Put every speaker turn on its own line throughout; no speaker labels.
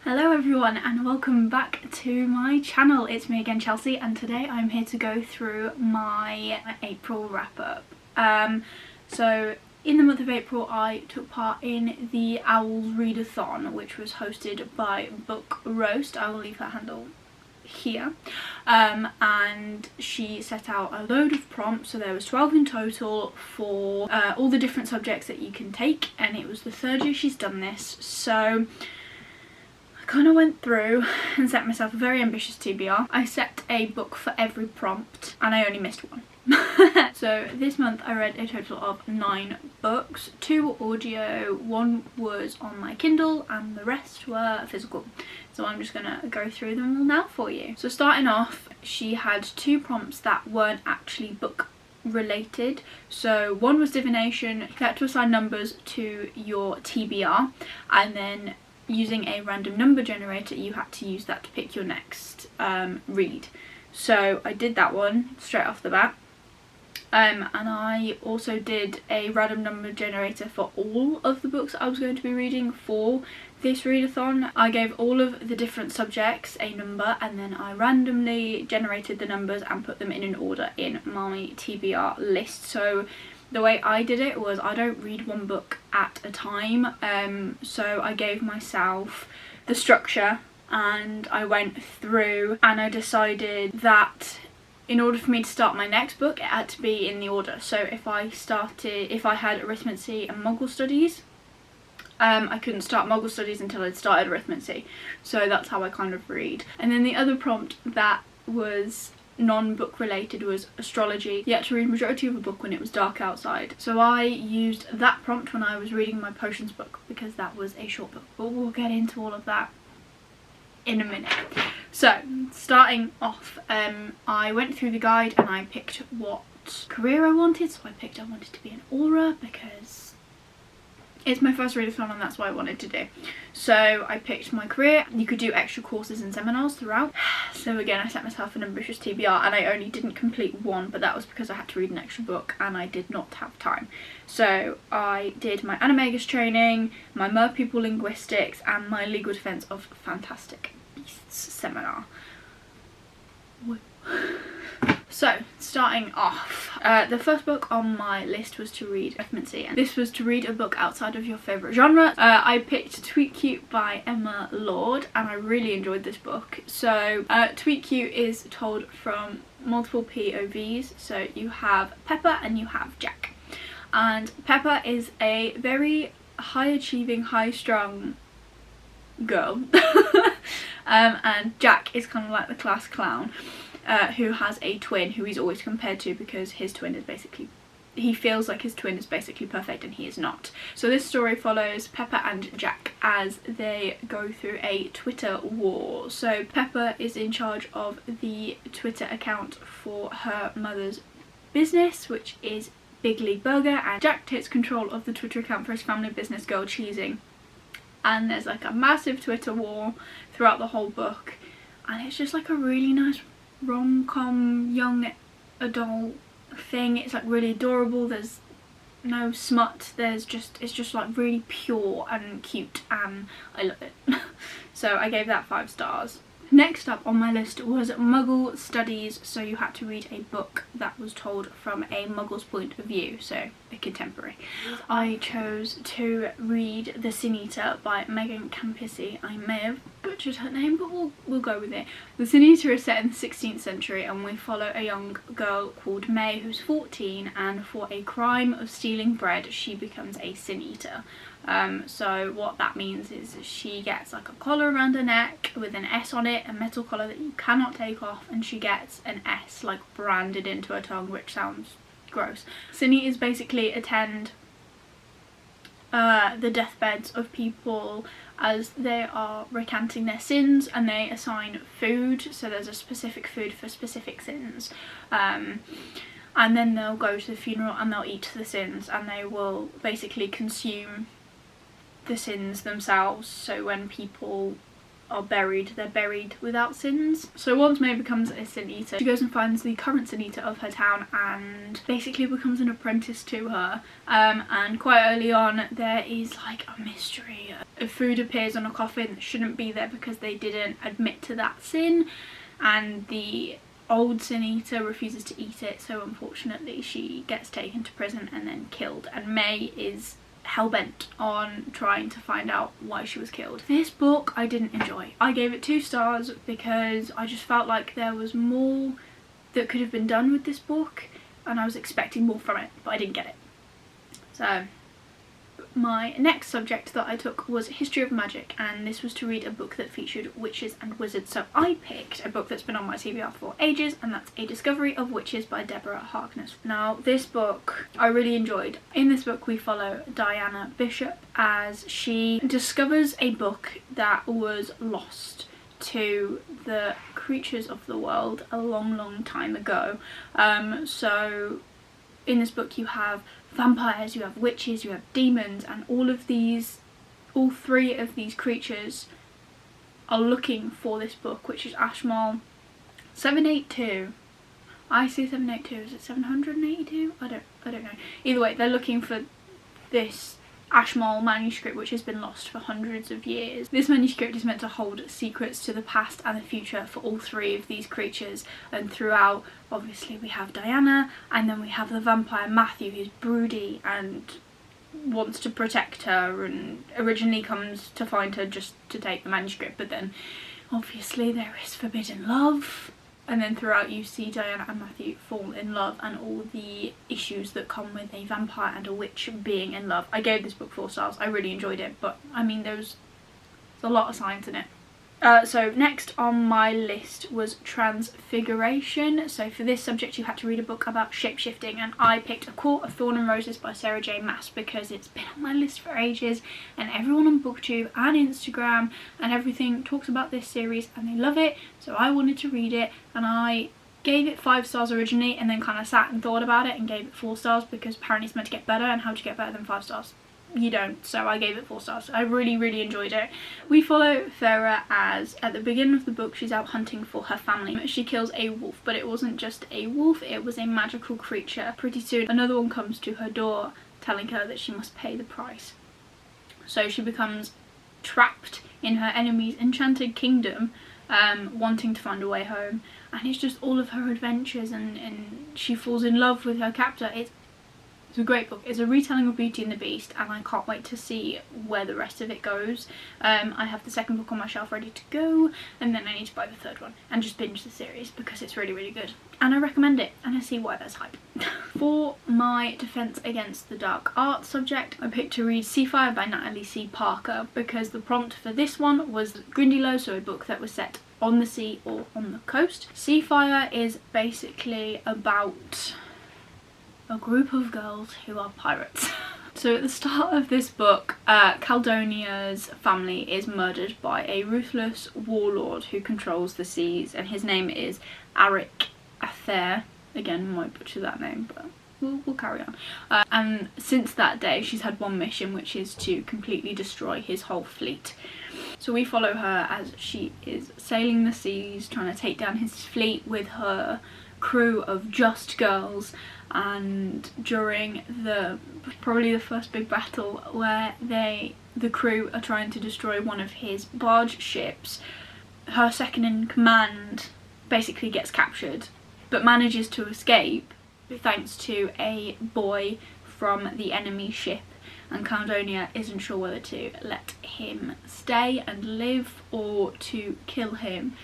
Hello everyone and welcome back to my channel. It's me again, Chelsea, and today I'm here to go through my April wrap up. So in the month of April I took part in the Owls Readathon, which was hosted by Book Roast. I will leave her handle here. And she set out a load of prompts, so there was 12 in total for all the different subjects that you can take, and it was the third year she's done this. So I kind of went through and set myself a very ambitious TBR. I set a book for every prompt and I only missed one. So this month I read a total of 9 books, 2 audio, 1 was on my Kindle and the rest were physical. So I'm just gonna go through them all now for you. So starting off, she had 2 prompts that weren't actually book related. So one was divination. You had to assign numbers to your TBR, and then using a random number generator you had to use that to pick your next read. So I did that one straight off the bat. And I also did a random number generator for all of the books I was going to be reading for this readathon. I gave all of the different subjects a number and then I randomly generated the numbers and put them in an order in my TBR list. So the way I did it was I don't read one book at a time, so I gave myself the structure and I went through and I decided that in order for me to start my next book it had to be in the order. So if I had Arithmancy and Muggle Studies, I couldn't start Muggle Studies until I'd started Arithmancy. So that's how I kind of read. And then the other prompt that was non-book related was astrology. You had to read majority of a book when it was dark outside. So I used that prompt when I was reading my potions book because that was a short book. But we'll get into all of that in a minute. So starting off, I went through the guide and I picked what career I wanted. So I wanted to be an aura because it's my first readathon and that's what I wanted to do. So I picked my career. You could do extra courses and seminars throughout. So again, I set myself an ambitious TBR and I only didn't complete one, but that was because I had to read an extra book and I did not have time. So I did my Animagus training, my Mer People Linguistics and my Legal Defence of Fantastic Beasts seminar. Woo. So, starting off, the first book on my list was to read Arithmancy, and this was to read a book outside of your favourite genre. I picked Tweet Cute by Emma Lord, and I really enjoyed this book. So, Tweet Cute is told from multiple POVs, so you have Pepper and you have Jack. And Pepper is a very high-achieving, high-strung girl, and Jack is kind of like the class clown. Who has a twin who he's always compared to because his twin is basically, he feels like his twin is basically perfect and he is not. So this story follows Pepper and Jack as they go through a Twitter war. So Pepper is in charge of the Twitter account for her mother's business, which is Big League Burger, and Jack takes control of the Twitter account for his family business, Girl Cheesing. And there's like a massive Twitter war throughout the whole book, and it's just like a really nice rom-com young adult thing. It's like really adorable. There's no smut. It's just like really pure and cute and I love it. So I gave that 5 stars. Next up on my list was Muggle Studies, so you had to read a book that was told from a Muggle's point of view, so a contemporary. I chose to read The Sin Eater by Megan Campisi. I may have butchered her name, but we'll go with it. The Sin Eater is set in the 16th century and we follow a young girl called May who's 14, and for a crime of stealing bread she becomes a Sin Eater. So what that means is she gets like a collar around her neck with an S on it, a metal collar that you cannot take off, and she gets an S like branded into her tongue, which sounds gross. Sin Eaters basically attend the deathbeds of people as they are recanting their sins, and they assign food, so there's a specific food for specific sins, and then they'll go to the funeral and they'll eat the sins and they will basically consume the sins themselves. So when people are buried. They're buried without sins. So once May becomes a Sin Eater, she goes and finds the current Sin Eater of her town and basically becomes an apprentice to her. And quite early on there is like a mystery. Food appears on a coffin that shouldn't be there because they didn't admit to that sin, and the old Sin Eater refuses to eat it, so unfortunately she gets taken to prison and then killed, and May is hell-bent on trying to find out why she was killed. This book I didn't enjoy. I gave it 2 stars because I just felt like there was more that could have been done with this book and I was expecting more from it, but I didn't get it. So my next subject that I took was History of Magic, and this was to read a book that featured witches and wizards. So I picked a book that's been on my TBR for ages, and that's A Discovery of Witches by Deborah Harkness. Now this book I really enjoyed. In this book we follow Diana Bishop as she discovers a book that was lost to the creatures of the world a long time ago. So in this book you have vampires, you have witches, you have demons, and all 3 of these creatures are looking for this book, which is Ashmole 782. I see 782, is it 782? I don't know. Either way, they're looking for this Ashmole manuscript which has been lost for hundreds of years. This manuscript is meant to hold secrets to the past and the future for all 3 of these creatures, and throughout obviously we have Diana, and then we have the vampire Matthew, who's broody and wants to protect her and originally comes to find her just to take the manuscript, but then obviously there is forbidden love. And then throughout you see Diana and Matthew fall in love and all the issues that come with a vampire and a witch being in love. I gave this book 4 stars. I really enjoyed it, but I mean there's a lot of science in it. So next on my list was Transfiguration. So for this subject you had to read a book about shapeshifting, and I picked A Court of Thorn and Roses by Sarah J Maas because it's been on my list for ages and everyone on BookTube and Instagram and everything talks about this series and they love it, so I wanted to read it, and I gave it 5 stars originally and then kind of sat and thought about it and gave it 4 stars because apparently it's meant to get better, and how do you get better than 5 stars? You don't, so I gave it 4 stars. I really enjoyed it. We follow Farah as at the beginning of the book she's out hunting for her family. She kills a wolf, but it wasn't just a wolf, it was a magical creature. Pretty soon another one comes to her door telling her that she must pay the price. So she becomes trapped in her enemy's enchanted kingdom, wanting to find a way home, and it's just all of her adventures, and she falls in love with her captor. It's a great book. It's a retelling of Beauty and the Beast, and I can't wait to see where the rest of it goes. I have the 2nd book on my shelf ready to go, and then I need to buy the 3rd one and just binge the series because it's really good. And I recommend it, and I see why there's hype. For my Defense Against the Dark Arts subject, I picked to read Seafire by Natalie C. Parker because the prompt for this one was Grindylow, so a book that was set on the sea or on the coast. Seafire is basically about a group of girls who are pirates. So at the start of this book, Caldonia's family is murdered by a ruthless warlord who controls the seas, and his name is Arik Athair. Again, might butcher that name, but we'll carry on. And since that day she's had one mission, which is to completely destroy his whole fleet. So we follow her as she is sailing the seas, trying to take down his fleet with her crew of just girls, and during probably the first big battle where the crew are trying to destroy one of his barge ships, her second in command basically gets captured but manages to escape thanks to a boy from the enemy ship, and Caldonia isn't sure whether to let him stay and live or to kill him,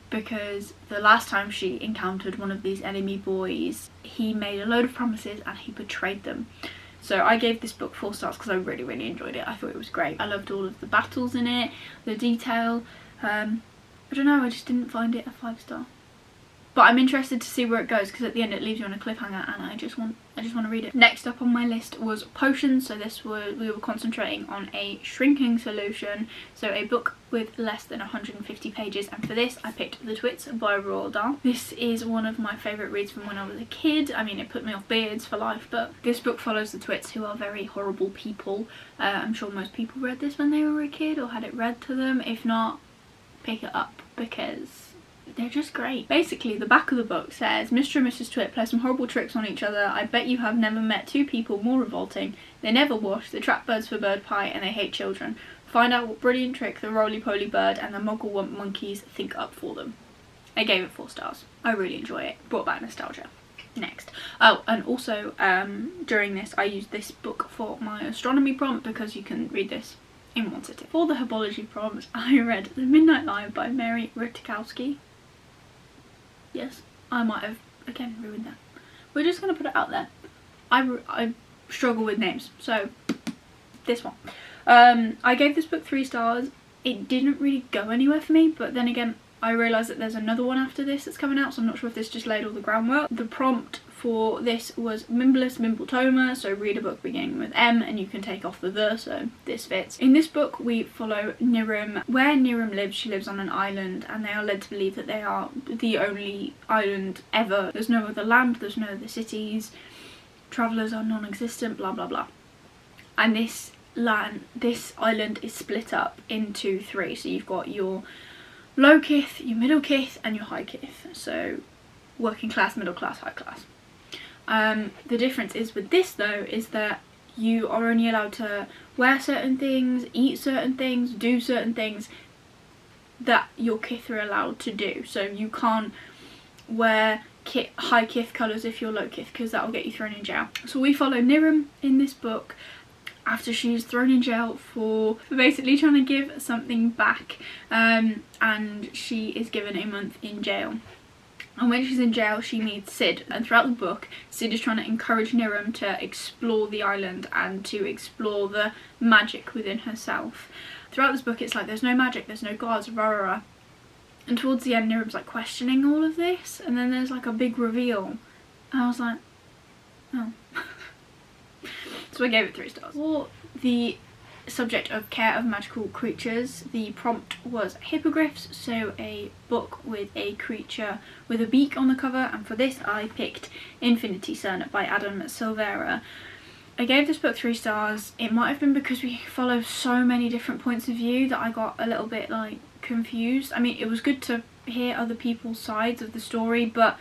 because the last time she encountered one of these enemy boys he made a load of promises and he betrayed them. So I gave this book 4 stars because I really enjoyed it. I thought it was great. I loved all of the battles in it, the detail. I don't know, I just didn't find it a 5-star. But I'm interested to see where it goes because at the end it leaves you on a cliffhanger, and I just want to read it. Next up on my list was Potions. So we were concentrating on a shrinking solution, so a book with less than 150 pages, and for this I picked The Twits by Roald Dahl. This is one of my favourite reads from when I was a kid. I mean, it put me off beards for life, but this book follows the Twits, who are very horrible people. I'm sure most people read this when they were a kid or had it read to them. If not, pick it up because they're just great. Basically, the back of the book says, Mr. and Mrs. Twit play some horrible tricks on each other. I bet you have never met two people more revolting. They never wash, they trap birds for bird pie, and they hate children. Find out what brilliant trick the roly-poly bird and the muggle-wump monkeys think up for them. I gave it 4 stars. I really enjoy it. Brought back nostalgia. Next. Oh, and also during this I used this book for my astronomy prompt because you can read this in one sitting. For the herbology prompt, I read The Midnight Lion by Mary Rutkowski. Yes, I might have again ruined that. We're just going to put it out there. I struggle with names, so this one. I gave this book 3 stars. It didn't really go anywhere for me, but then again I realised that there's another one after this that's coming out, so I'm not sure if this just laid all the groundwork. The prompt for this was Mimbless Mimbletomer, so read a book beginning with M and you can take off the, so this fits. In this book we follow Nirim. Where Nirim lives, she lives on an island, and they are led to believe that they are the only island ever. There's no other land, there's no other cities, travellers are non-existent, blah blah blah. And this island is split up into 3, so you've got your low kith, your middle kith and your high kith, so working class, middle class, high class. The difference is with this though is that you are only allowed to wear certain things, eat certain things, do certain things that your kith are allowed to do. So you can't wear high kith colours if you're low kith because that will get you thrown in jail. So we follow Nirim in this book after she's thrown in jail for basically trying to give something back, and she is given a month in jail. And when she's in jail she meets Sid, and throughout the book Sid is trying to encourage Nirim to explore the island and to explore the magic within herself. Throughout this book it's like there's no magic, there's no gods, rah rah rah. And towards the end Nirim's like questioning all of this, and then there's like a big reveal and I was like, oh. So I gave it 3 stars. For the subject of care of magical creatures, the prompt was hippogriffs, so a book with a creature with a beak on the cover, and for this I picked Infinity Sun by Adam Silvera. I gave this book 3 stars. It might have been because we follow so many different points of view that I got a little bit like confused. I mean, it was good to hear other people's sides of the story, but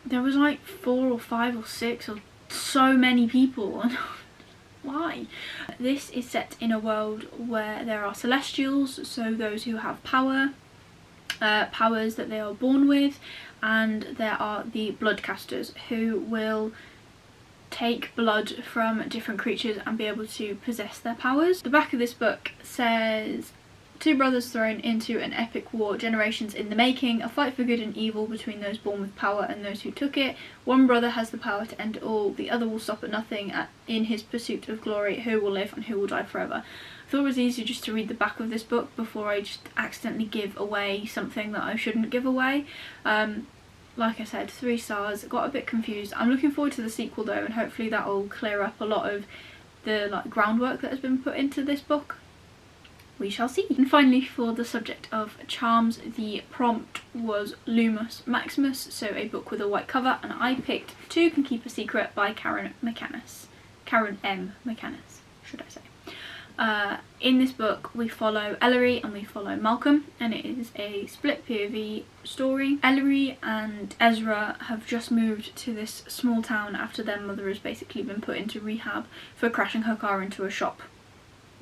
there was like 4 or 5 or 6 or so many people. Why? This is set in a world where there are celestials, so those who have powers that they are born with, and there are the bloodcasters who will take blood from different creatures and be able to possess their powers. The back of this book says, 2 brothers thrown into an epic war, generations in the making, a fight for good and evil between those born with power and those who took it. One brother has the power to end it all, the other will stop at nothing in his pursuit of glory. Who will live and who will die forever? I thought it was easier just to read the back of this book before I just accidentally give away something that I shouldn't give away. Like I said, 3 stars. Got a bit confused. I'm looking forward to the sequel though, and hopefully that will clear up a lot of the groundwork that has been put into this book. We shall see. And finally, for the subject of charms, the prompt was Lumus Maximus, so a book with a white cover, and I picked Two Can Keep a Secret by Karen McManus. Karen M. McManus, should I say. In this book we follow Ellery and we follow Malcolm, and it is a split POV story. Ellery and Ezra have just moved to this small town after their mother has basically been put into rehab for crashing her car into a shop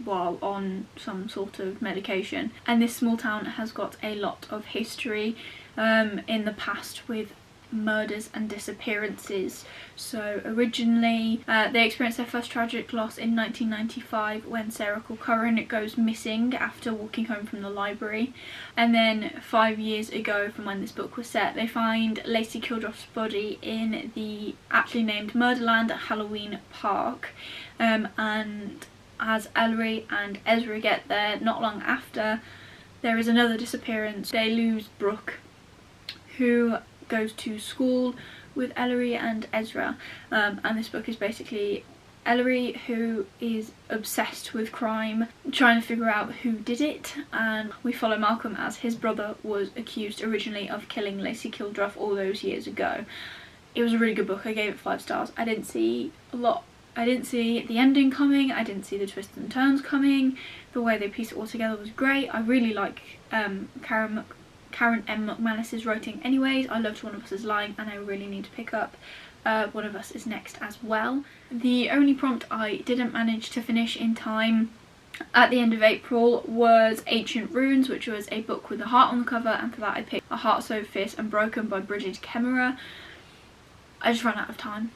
while on some sort of medication, and this small town has got a lot of history in the past with murders and disappearances. So originally they experienced their first tragic loss in 1995 when Sarah Corcoran goes missing after walking home from the library, and then 5 years ago from when this book was set they find Lacey Kildroff's body in the aptly named Murderland at Halloween Park, and as Ellery and Ezra get there not long after, there is another disappearance. They lose Brooke, who goes to school with Ellery and Ezra, and this book is basically Ellery, who is obsessed with crime, trying to figure out who did it, and we follow Malcolm as his brother was accused originally of killing Lacey Kildroff all those years ago. It was a really good book. I gave it 5 stars. I didn't see a lot I didn't see the ending coming, I didn't see the twists and turns coming. The way they pieced it all together was great. I really like Karen M. McManus's writing anyways. I loved One of Us Is Lying, and I really need to pick up One of Us Is Next as well. The only prompt I didn't manage to finish in time at the end of April was Ancient Runes, which was a book with a heart on the cover, and for that I picked A Heart So Fierce and Broken by Bridget Kemmerer. I just ran out of time,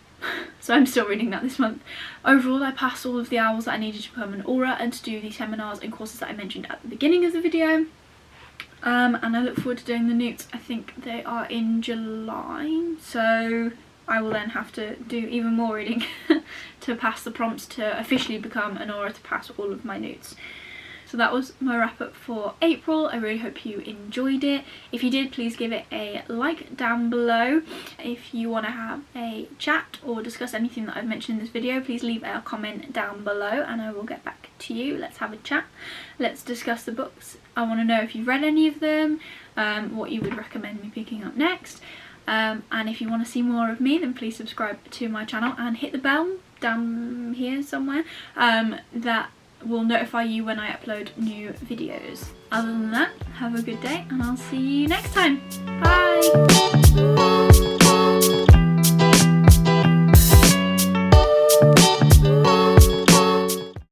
so I'm still reading that this month. Overall, I passed all of the hours that I needed to become an aura and to do the seminars and courses that I mentioned at the beginning of the video. And I look forward to doing the newts. I think they are in July, so I will then have to do even more reading to pass the prompts to officially become an aura, to pass all of my newts. So that was my wrap up for April. I really hope you enjoyed it. If you did, please give it a like down below. If you want to have a chat or discuss anything that I've mentioned in this video, please leave a comment down below and I will get back to you. Let's have a chat. Let's discuss the books. I want to know if you've read any of them, what you would recommend me picking up next. And if you want to see more of me, then please subscribe to my channel and hit the bell down here somewhere that will notify you when I upload new videos. Other than that, have a good day and I'll see you next time. Bye!